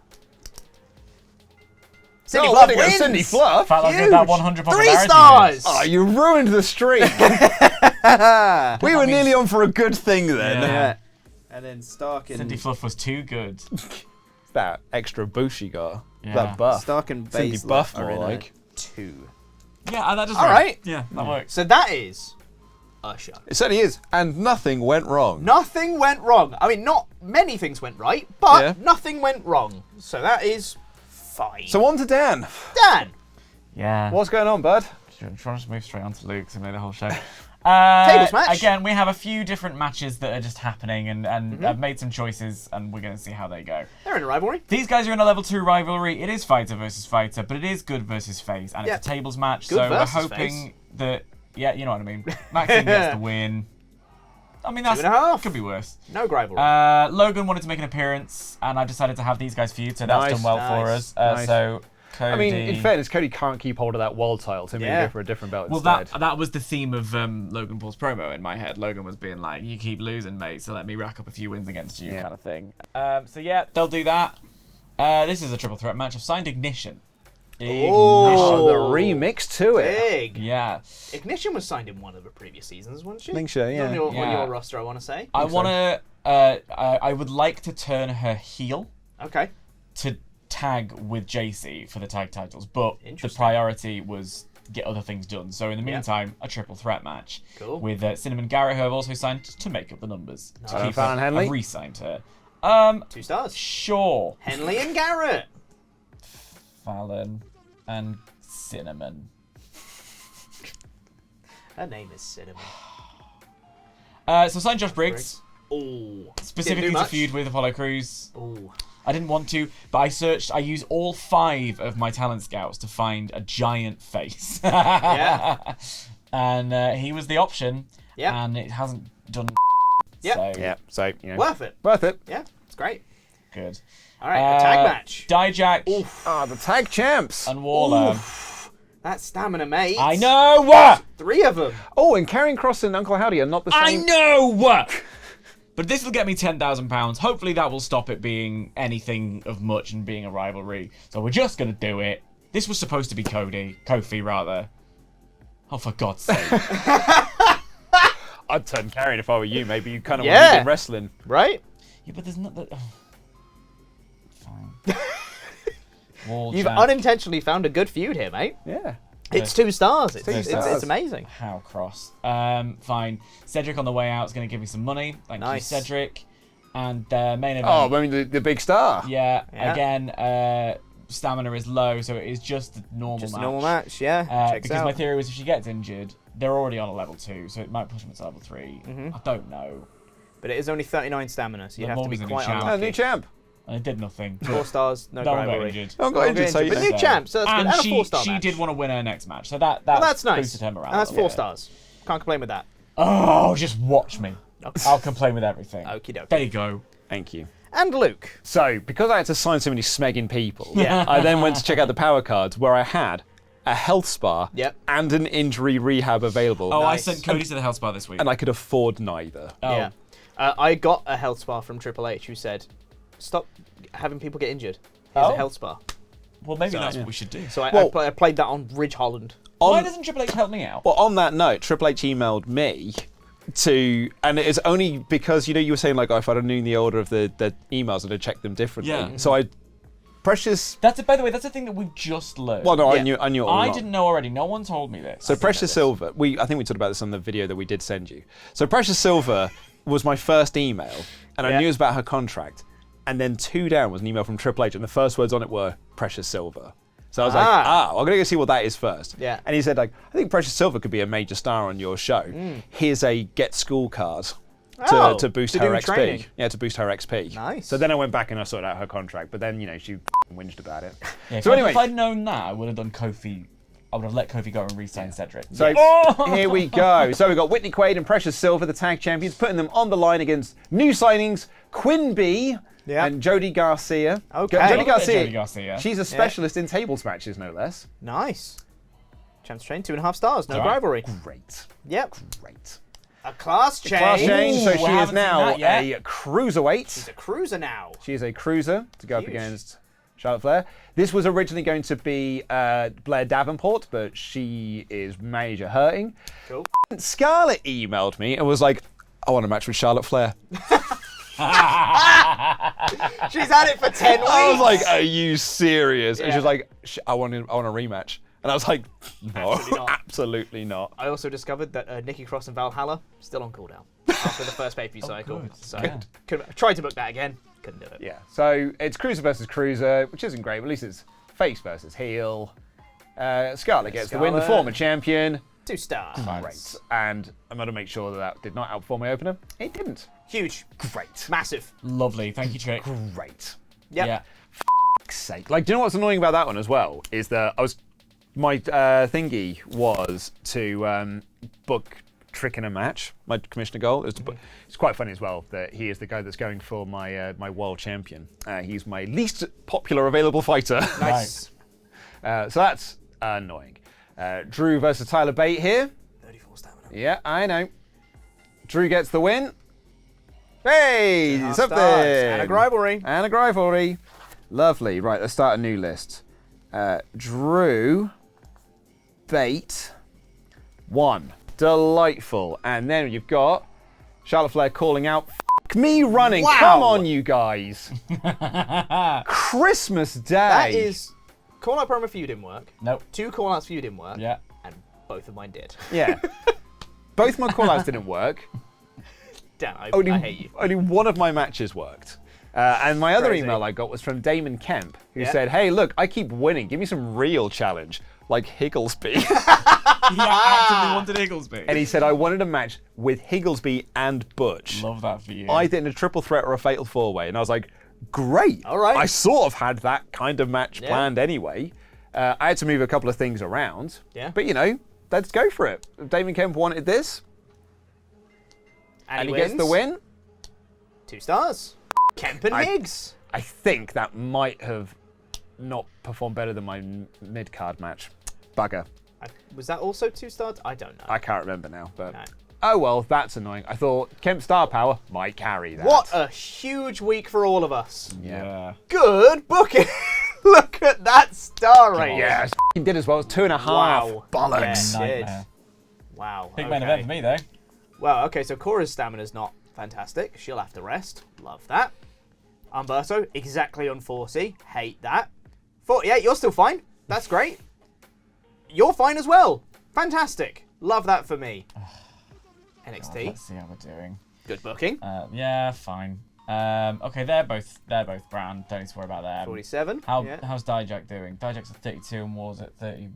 S2: Cindy Fluff
S1: look at
S2: wins!
S1: Cindy Fluff.
S3: Felt like
S2: Huge.
S3: that 100
S2: 3
S3: popularity.
S2: stars!
S1: Oh, you ruined the streak. We were nearly on for a good thing then.
S3: Yeah.
S2: Yeah. And then Stark and...
S3: Cindy Fluff was too good.
S1: That extra boost she got.
S3: Yeah.
S1: That buff.
S2: Stark and
S1: Cindy
S2: Baszler
S1: Buff,
S2: are
S1: more
S2: in
S1: like.
S2: a 2.
S3: Yeah, that just
S2: All
S3: worked.
S2: right.
S3: Yeah, that works.
S2: So that is a show.
S1: It certainly is. And nothing went wrong.
S2: Nothing went wrong. I mean, not many things went right, but
S1: Yeah.
S2: nothing went wrong. So that is fine.
S1: So on to Dan.
S2: Dan,
S3: Yeah.
S1: What's going on, bud?
S3: I'm trying to just move straight on to Luke because I made the whole show.
S2: Tables match.
S3: Again, we have a few different matches that are just happening, and I've made some choices, and we're going to see how they go.
S2: they're in a rivalry.
S3: These guys are in a level 2 rivalry. It is fighter versus fighter, but it is good versus face, and
S2: Yeah.
S3: it's a tables match.
S2: Good
S3: so we're
S2: versus
S3: hoping
S2: face.
S3: that, yeah, you know what I mean. Maxine gets the win. I mean, that's
S2: 2.5.
S3: could be worse.
S2: No rivalry.
S3: Logan wanted to make an appearance, and I decided to have these guys feud, so that's
S1: Nice.
S3: done well for
S2: Nice.
S3: us.
S1: Nice.
S3: So Cody.
S1: I mean, in fairness, Cody can't keep hold of that world title. So maybe
S2: Yeah.
S1: go for a different belt
S3: well,
S1: instead.
S3: that was the theme of Logan Paul's promo in my head. Logan was being like, "You keep losing, mate, so let me rack up a few wins against you,"
S1: Yeah.
S3: kind of thing. So yeah, they'll do that. This is a triple threat match. I've signed Ignition.
S2: Oh,
S1: the remix to it.
S2: Big.
S3: Yeah.
S2: Ignition was signed in one of the previous seasons, wasn't she?
S1: I think so, yeah.
S2: On your
S3: Yeah.
S2: roster, I want to say.
S3: I want to. I would like to turn her heel
S2: Okay.
S3: to tag with JC for the tag titles, but the
S2: Interesting.
S3: priority was get other things done. So in the
S2: Yeah.
S3: meantime, a triple threat match
S2: Cool.
S3: with Cinnamon Garrett, who I've also signed to make up the numbers. To keep
S1: Fallon
S3: her.
S1: Henley?
S3: I've re-signed her.
S2: 2 stars.
S3: Sure.
S2: Henley and Garrett.
S3: Fallon and Cinnamon.
S2: Her name is Cinnamon.
S3: So signed Josh Briggs,
S2: Oh.
S3: specifically to feud with Apollo Crews.
S2: Oh.
S3: I didn't want to, but I used all 5 of my talent scouts to find a giant face.
S2: Yeah.
S3: And he was the option.
S2: Yeah.
S3: And it hasn't done.
S2: Yeah.
S3: So
S1: Yeah, so, you know.
S2: Worth it.
S1: Worth it.
S2: Yeah. It's great.
S3: good.
S2: All right. A tag match.
S3: Dijak
S1: Ah, the tag champs.
S3: and Waller.
S2: That's stamina, mate.
S3: I know.
S2: 3 of them.
S1: Oh, and Karrion Kross and Uncle Howdy are not the same.
S3: I know. But this will get me £10,000. Hopefully that will stop it being anything of much and being a rivalry. So we're just gonna do it. This was supposed to be Kofi rather. Oh, for God's sake.
S1: I'd turn Karrion if I were you. Maybe you kind of
S2: Yeah.
S1: want to be in wrestling.
S2: Right?
S3: Yeah, but there's not that. Fine. Wall
S2: You've
S3: champ.
S2: unintentionally found a good feud here, mate.
S1: Yeah.
S2: It's 2 stars. It's,
S1: Two
S2: it's,
S1: stars.
S2: it's amazing.
S3: How cross. Fine. Cedric on the way out is going to give me some money. Thank you,
S2: Nice.
S3: Cedric. And main event.
S1: Oh, I mean the big star.
S3: Yeah.
S2: Yeah.
S3: Again, stamina is low, so it is just a normal
S2: Just
S3: match.
S2: a normal match, yeah. Checks
S3: Because
S2: out.
S3: my theory was if she gets injured, they're already on a level 2, so it might push them to level 3.
S2: Mm-hmm.
S3: I don't know.
S2: But it is only 39 stamina, so you
S3: The
S2: have to be
S3: Morgan's a new
S2: quite
S3: champ.
S1: Oh,
S2: unlucky.
S1: new champ.
S3: And it did nothing.
S2: 4 stars, no
S3: No one got
S2: rivalry.
S3: injured.
S1: No one got injured, so
S2: But
S1: you
S2: new champ, so that's good.
S3: And
S2: And a
S3: she
S2: 4-star
S3: she
S2: match.
S3: did want to win her next match, so that's
S2: Well, that's nice.
S3: boosted her morale.
S2: And that's
S3: a
S2: 4
S3: little.
S2: stars. Can't complain with that.
S3: Oh, just watch me. I'll complain with everything.
S2: Okie dokie.
S3: There you go.
S1: Thank you.
S2: And Luke.
S1: So, because I had to sign so many smegging people,
S2: Yeah.
S1: I then went to check out the power cards where I had a health spa
S2: Yep.
S1: and an injury rehab available.
S3: Oh,
S2: Nice.
S3: I sent Cody to the health spa this week.
S1: And I could afford neither.
S3: Oh.
S2: Yeah. I got a health spa from Triple H who said, stop having people get injured. Here's
S3: Oh.
S2: a health spa.
S3: Well, maybe
S2: So-
S3: that's what we should do.
S2: So
S1: Well-
S2: I played that on Ridge Holland.
S3: Why
S1: On,
S3: doesn't Triple H help me out?
S1: well, on that note, Triple H emailed me and it is only because, you were saying, like, oh, if I'd have known the order of the emails, I'd have checked them differently.
S3: Yeah.
S1: So Precious,
S3: By the way, that's a thing that we've just learned.
S1: well, no,
S2: Yeah.
S1: I knew it all
S3: I
S1: along.
S3: didn't know already. No one told me this.
S1: So Precious Silver, I think we talked about this on the video that we did send you. So Precious Silver was my first email, and I
S2: Yeah.
S1: knew it was about her contract. And then 2 down was an email from Triple H, and the first words on it were Precious Silver. So I was like, I'm gonna go see what that is first.
S2: Yeah.
S1: And he said, like, I think Precious Silver could be a major star on your show. Here's a get school card.
S2: Oh,
S1: To boost
S2: to
S1: her
S2: do
S1: XP.
S2: training.
S1: Yeah, to boost her XP.
S2: Nice.
S1: So then I went back and I sorted out her contract, but then, she whinged about it.
S3: Yeah,
S1: So anyway.
S3: if I'd known that, I would have done Kofi. I would have let Kofi go and re-sign Cedric.
S1: So
S3: Oh!
S1: here we go. So we've got Whitney Quaid and Precious Silver, the tag champions, putting them on the line against new signings, Quinn B
S2: Yeah.
S1: and Jody Garcia.
S2: Okay.
S1: Jody
S2: Look
S1: Garcia.
S3: Jody Garcia.
S1: She's a specialist in tables matches, no less.
S2: Nice. Champs train, 2.5 stars, no
S3: All right.
S2: rivalry.
S1: Great.
S2: Yep.
S1: Great.
S2: A class change.
S1: Class change.
S3: Ooh,
S1: So
S3: we
S1: she is
S3: haven't seen
S1: now
S3: that yet.
S1: a cruiserweight.
S2: She's a cruiser now.
S1: She is a cruiser to go up
S2: Huge.
S1: against Charlotte Flair. This was originally going to be Blair Davenport, but she is major hurting.
S2: Cool.
S1: Scarlett emailed me and was like, I want a match with Charlotte Flair.
S2: She's had it for 10 weeks.
S1: I was like, are you serious? And
S2: Yeah.
S1: she was like, I want a rematch. And I was like, no,
S2: Absolutely not.
S1: absolutely not.
S2: I also discovered that Nikki Cross and Valhalla still on cooldown after the first pay-per-view cycle.
S3: good.
S2: So
S3: Yeah.
S2: tried to book that again, couldn't do it.
S1: Yeah, so it's Cruiser versus Cruiser, which isn't great, but at least it's face versus heel. Scarlett gets the win, the
S2: Scarlett.
S1: former champion.
S2: 2 stars.
S1: Great. And I'm going to make sure that did not outperform my opener. It didn't.
S2: Huge.
S1: Great.
S2: Massive.
S3: Lovely. Thank you, Trick.
S1: Great.
S2: Yep.
S3: Yeah.
S1: Fuck's sake. Like, do you know what's annoying about that one as well? Is that my thingy was to book Trick in a match. My commissioner goal is to book. It's quite funny as well that he is the guy that's going for my my world champion. He's my least popular available fighter.
S2: Nice.
S1: So that's annoying. Drew versus Tyler Bate here.
S2: 34 stamina.
S1: Yeah, I know. Drew gets the win. Hey,
S2: 2.5
S1: something.
S2: stars. And a rivalry.
S1: And a rivalry. Lovely. Right, let's start a new list. Drew, Bate, 1. Delightful. And then you've got Charlotte Flair calling out, F me running.
S2: Wow.
S1: Come on, you guys. Christmas Day.
S2: That is... Call-out promo for you didn't work.
S3: Nope.
S2: 2 call-outs for you didn't work.
S3: Yeah.
S2: And both of mine did.
S1: Yeah. Both my call-outs didn't work.
S2: Damn, I hate you.
S1: Only one of my matches worked. And my other
S2: Crazy.
S1: email I got was from Damon Kemp, who
S2: Yeah.
S1: said, hey, look, I keep winning. Give me some real challenge, like Higglesby.
S3: He actively wanted Higglesby.
S1: And he said, I wanted a match with Higglesby and Butch.
S3: Love that for you.
S1: Either in a triple threat or a fatal four-way. And I was like, great.
S2: All right.
S1: I sort of had that kind of match
S2: Yeah.
S1: planned anyway. I had to move a couple of things around.
S2: Yeah.
S1: But, let's go for it. Damon Kemp wanted this, and he gets the
S2: wins.
S1: win.
S2: 2 stars. Kemp and Higgs.
S1: I think that might have not performed better than my mid-card match. Bugger.
S2: Was that also 2 stars? I don't know.
S1: I can't remember now, but...
S2: No.
S1: Oh, well, that's annoying. I thought Kemp Star Power might carry that.
S2: What a huge week for all of us.
S3: Yeah.
S2: Good booking. Look at that star rating.
S1: Yeah, he did as well. It's 2.5.
S2: Wow.
S1: Bollocks.
S2: Yeah. Did.
S3: Nightmare.
S2: Wow.
S3: Big main event for me, though.
S2: Well, okay, so Cora's stamina's not Fantastic. She'll have to rest. Love that. Umberto, exactly on 40. Hate that. 48, you're still fine. That's great. You're fine as well. Fantastic. Love that for me. NXT.
S3: Let's see how we're doing.
S2: Good booking.
S3: Yeah, fine. Okay, they're both brown. Don't need to worry about them.
S2: 47.
S3: How's Dijak doing? Dijak's at 32 and War's at 30.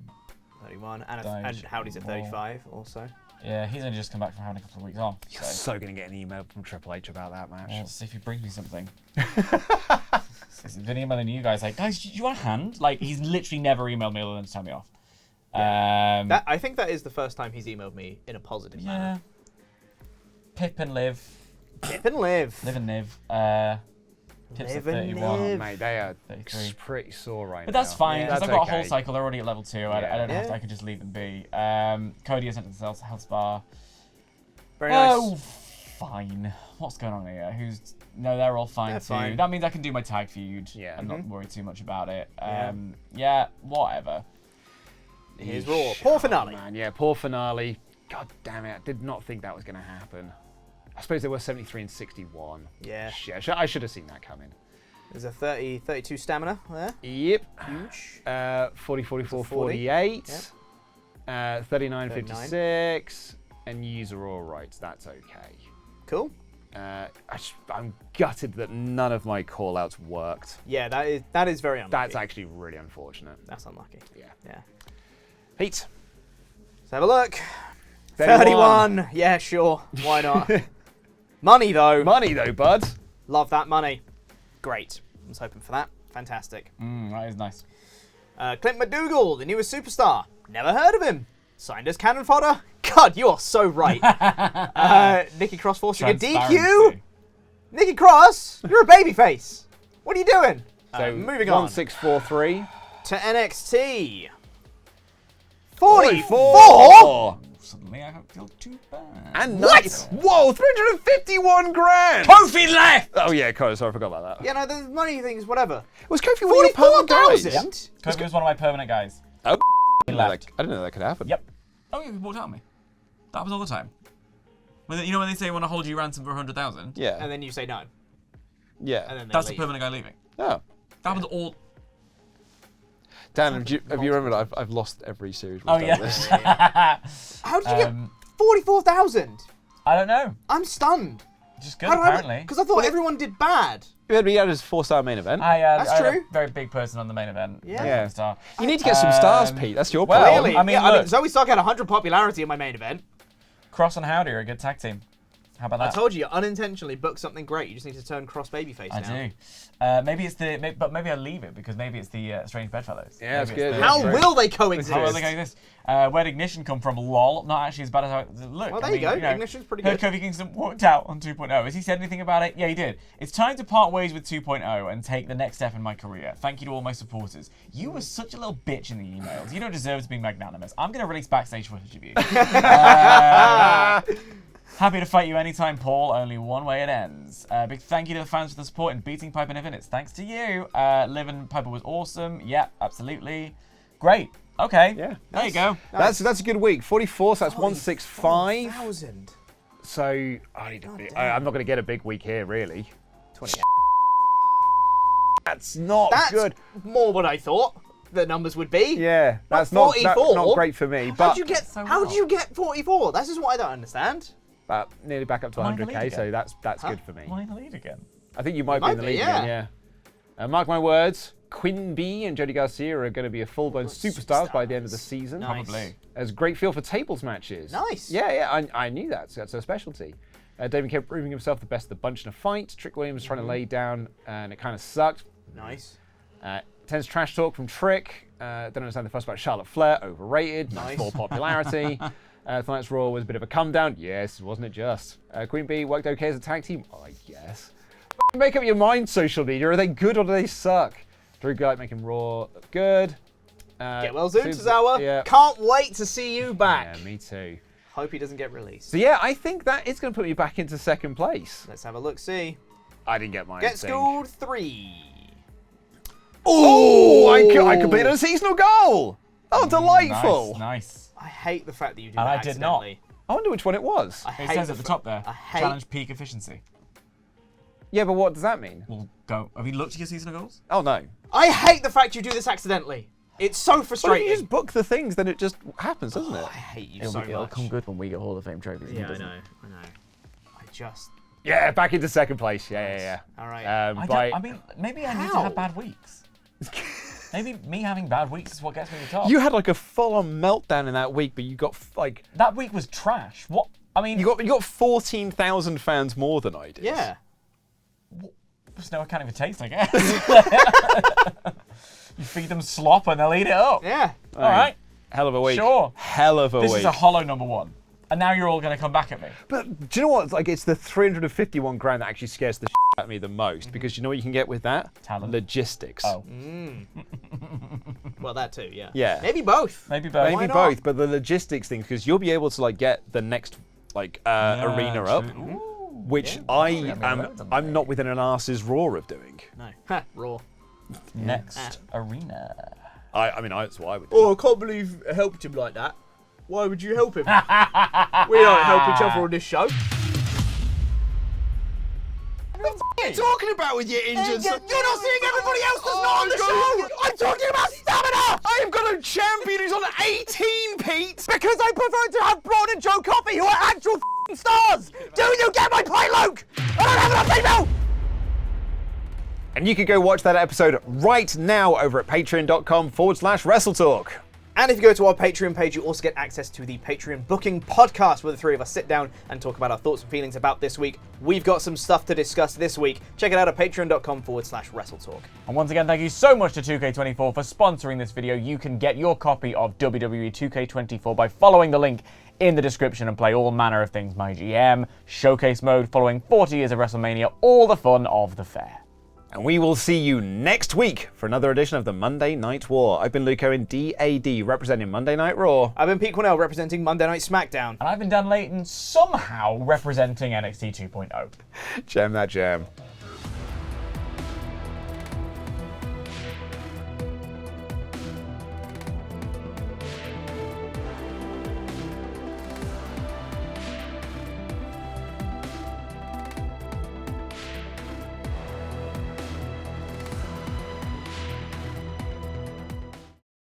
S2: 31. And Howdy's at 35 also.
S3: Yeah, he's only just come back from having a couple of weeks off.
S1: You're so going to get an email from Triple H about that match.
S3: Well, see if he brings me something. He's been emailing you guys like, guys, do you want a hand? Like, he's literally never emailed me other than to tell me off.
S2: Yeah. I think that is the first time he's emailed me in a positive manner.
S3: Pip and Liv.
S2: Pip and Liv.
S3: Liv and Liv. Pip's at
S2: Liv and
S3: 31.
S2: Liv.
S1: Mate, they are
S3: 33.
S1: pretty sore right now.
S3: But that's fine, because
S1: that's
S3: I've got a
S1: okay.
S3: whole cycle. They're already at level 2. I don't have to,
S2: Yeah.
S3: I can just leave them be. Cody is sent to the health spa.
S2: Very nice.
S3: Oh, fine. What's going on here? No, they're all fine
S2: They're
S3: too.
S2: fine.
S3: That means I can do my tag feud.
S1: Yeah.
S3: And not worry too much about it.
S2: Yeah.
S3: Yeah, whatever.
S2: Here's Raw. Poor finale.
S1: Man, yeah, poor finale. God damn it, I did not think that was going to happen. I suppose they were 73 and 61.
S2: Yeah.
S1: Shit, I should have seen that coming.
S2: There's a 32 stamina there.
S1: Yep.
S2: Huge.
S1: 40, 44,
S2: 40.
S1: 48.
S2: Yep.
S1: 39, 56. And user all rights, that's okay.
S2: Cool.
S1: I'm gutted that none of my call-outs worked.
S2: Yeah, that is very unlucky.
S1: That's actually really unfortunate.
S2: That's unlucky. Yeah.
S1: Pete.
S2: Let's have a look.
S1: 31.
S2: 31. Yeah, sure. Why not? Money, though.
S1: Money, though, bud.
S2: Love that money. Great. I was hoping for that. Fantastic.
S3: That is nice.
S2: Clint McDougal, the newest superstar. Never heard of him. Signed as cannon fodder. God, you are so right. Nikki Cross forcing a DQ.
S3: Transparency.
S2: Nikki Cross, you're a babyface. What are you doing?
S1: So
S2: moving on
S1: 1643.
S2: to NXT. 44.
S3: Suddenly I don't feel too bad.
S1: And
S2: What?
S1: Whoa, 351 grand.
S3: Kofi left!
S1: Oh yeah, sorry, I forgot about that.
S2: Yeah, no, the money things, whatever.
S1: Was Kofi one of your permanent guys?
S2: 44,000.
S3: Kofi was one of my permanent guys.
S1: Oh,
S3: He left.
S1: I didn't know that could happen.
S3: Yep. Oh yeah, he walked out on me. That happens all the time. You know when they say want to hold you ransom for 100,000?
S1: Yeah.
S2: And then you say no.
S1: Yeah.
S2: And then they
S3: That's
S2: leave.
S3: the permanent guy leaving.
S1: Oh.
S3: That happens all.
S1: Dan, have you remembered I've lost every series we've
S3: Oh
S1: done
S3: yeah.
S1: this.
S2: How did you get 44,000?
S3: I don't know.
S2: I'm stunned.
S3: Just good apparently.
S2: Because I thought everyone did bad.
S1: You had me out as a 4-star main event.
S2: That's
S3: I had
S2: true.
S3: a very big person on the main event.
S2: Yeah.
S3: Star.
S1: You need to get some stars, Pete. That's your
S3: well,
S1: problem.
S2: Really?
S3: I mean,
S2: yeah,
S3: look.
S2: Zoe Stark had 100 popularity in my main event.
S3: Cross and Howdy are a good tag team. How about that?
S2: I told you, unintentionally book something great. You just need to turn Cross babyface now.
S3: I do. Maybe I'll leave it because maybe it's the Strange Bedfellows.
S1: Yeah, that's
S3: Maybe it's
S1: good.
S3: the-
S2: How will they coexist?
S3: How will they coexist? Where'd Ignition come from? Lol. Not actually as bad as how it looked.
S2: Well, there you go. Ignition's pretty
S3: heard
S2: good.
S3: Kofi Kingston walked out on 2.0. Has he said anything about it? Yeah, he did. It's time to part ways with 2.0 and take the next step in my career. Thank you to all my supporters. You were such a little bitch in the emails. You don't deserve to be magnanimous. I'm going to release backstage footage of you. Happy to fight you anytime, Paul. Only one way it ends. Big thank you to the fans for the support in beating Piper Niven. It's thanks to you. Liv and Piper was awesome. Yeah, absolutely. Great. Okay.
S1: Yeah.
S3: There you go.
S1: That's a good week. 44, so that's 165.
S2: 1,000.
S1: So I'm not going to get a big week here, really.
S2: 20.
S1: That's not
S2: That's
S1: good.
S2: more what I thought the numbers would be.
S1: Yeah, that's
S2: But
S1: not
S2: 44?
S1: great for me.
S2: How
S1: But
S2: did you get 44? That's just what I don't understand.
S1: but nearly back up to
S3: Am I in the lead
S1: 100k, so
S3: again?
S1: that's good for me.
S3: Am I in the lead again?
S1: I think you might be in the lead again, yeah. Mark my words, Quinn B and Jody Garcia are going to be a full-blown superstars by the end of the season.
S2: Nice.
S3: Probably.
S1: There's a great feel for tables matches.
S2: Nice.
S1: Yeah, I knew that. So that's a specialty. David kept proving himself the best of the bunch in a fight. Trick Williams trying to lay down, and it kind of sucked.
S2: Nice.
S1: Tense trash talk from Trick. Don't understand the fuss about Charlotte Flair. Overrated.
S2: Nice.
S1: Full popularity. Tonight's Raw was a bit of a come down. Yes, wasn't it just? Queen Bee worked okay as a tag team. I guess. Make up your mind, social media. Are they good or do they suck? Drew Gulak making Raw look good.
S2: Get well soon, Tozawa.
S1: Yeah.
S2: Can't wait to see you back.
S1: Yeah, me too.
S2: Hope he doesn't get released.
S1: So yeah, I think that is going to put me back into second place.
S2: Let's have a look. See.
S1: I didn't get mine.
S2: Get schooled 3.
S1: Oh, I completed a seasonal goal. Oh, delightful.
S3: Nice.
S2: I hate the fact that you did
S3: And
S2: that
S3: I did not.
S2: accidentally.
S1: I wonder which one it was.
S3: It says at the top there.
S2: I hate-
S3: Challenge peak efficiency.
S1: Yeah, but what does that mean?
S3: We'll go. Have you looked at your season of goals?
S1: Oh, no.
S2: I hate the fact you do this accidentally. It's so
S1: But if
S2: frustrating.
S1: you just book the things, then it just happens, doesn't it?
S2: I hate you
S3: It'll,
S2: so
S3: it'll
S2: much.
S3: come good when we get Hall of Fame trophies.
S2: Yeah, I know. I just.
S1: Yeah, back into second place. Yeah.
S2: All right.
S3: I mean, maybe I need to
S2: How?
S3: have bad weeks. Maybe me having bad weeks is what gets me to the top.
S1: You had like a full-on meltdown in that week, but you got like
S3: That week was trash. What? I mean,
S1: you got 14,000 fans more than I did.
S2: Yeah.
S3: there's no accounting for taste, I guess. You feed them slop and they'll eat it up.
S2: Yeah.
S3: All right.
S1: Hell of a week.
S3: Sure.
S1: Hell of a
S3: This
S1: week.
S3: is a hollow number one. And now you're all going to come back at me.
S1: But do you know what? Like, it's the 351 grand that actually scares the out of me the most, because you know what you can get with that?
S3: Talent.
S1: Logistics.
S3: Oh.
S2: Well, that too. Yeah.
S1: Yeah.
S2: Maybe both.
S3: Maybe both.
S1: Maybe
S2: not?
S1: both, but the logistics thing, because you'll be able to like get the next like arena up, which I'm not within an arse's roar of doing.
S2: No. Ha, raw.
S3: Next arena.
S1: I mean, that's what I would do.
S2: Oh, I can't believe I helped him like that. Why would you help him? We don't help each other on this show.
S1: What are you talking about with your injured?
S2: You're not seeing everybody else that's not on the show! I'm talking about stamina!
S1: I have got a champion who's on 18, Pete!
S2: Because I prefer to have Braun and Joe Coffey, who are actual stars! Do you get my point, Luke? I don't have enough people!
S1: And you can go watch that episode right now over at patreon.com/WrestleTalk.
S2: And if you go to our Patreon page, you also get access to the Patreon booking podcast, where the three of us sit down and talk about our thoughts and feelings about this week. We've got some stuff to discuss this week. Check it out at patreon.com/WrestleTalk.
S3: And once again, thank you so much to 2K24 for sponsoring this video. You can get your copy of WWE 2K24 by following the link in the description and play all manner of things. MyGM, Showcase Mode, following 40 years of WrestleMania, all the fun of the fair.
S1: And we will see you next week for another edition of the Monday Night War. I've been Luke Owen, DAD, representing Monday Night Raw.
S2: I've been Pete Cornell, representing Monday Night SmackDown.
S3: And I've been Dan Layton, somehow representing NXT 2.0.
S1: Jam that jam.